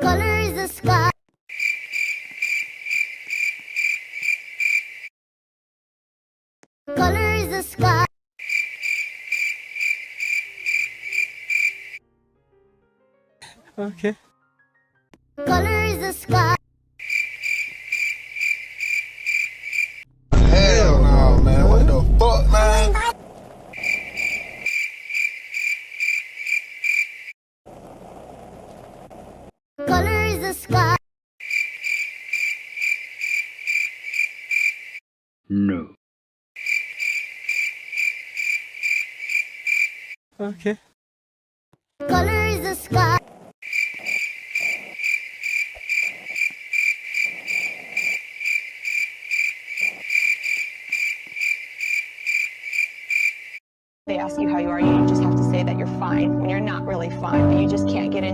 Color is the sky. Color is the sky. Okay. Color is the sky. Hell no, man. What the fuck, man? Color is the sky. No. Okay. Color is the sky. They ask you how you are, you just have to say that you're fine when you're not really fine, but you just can't get into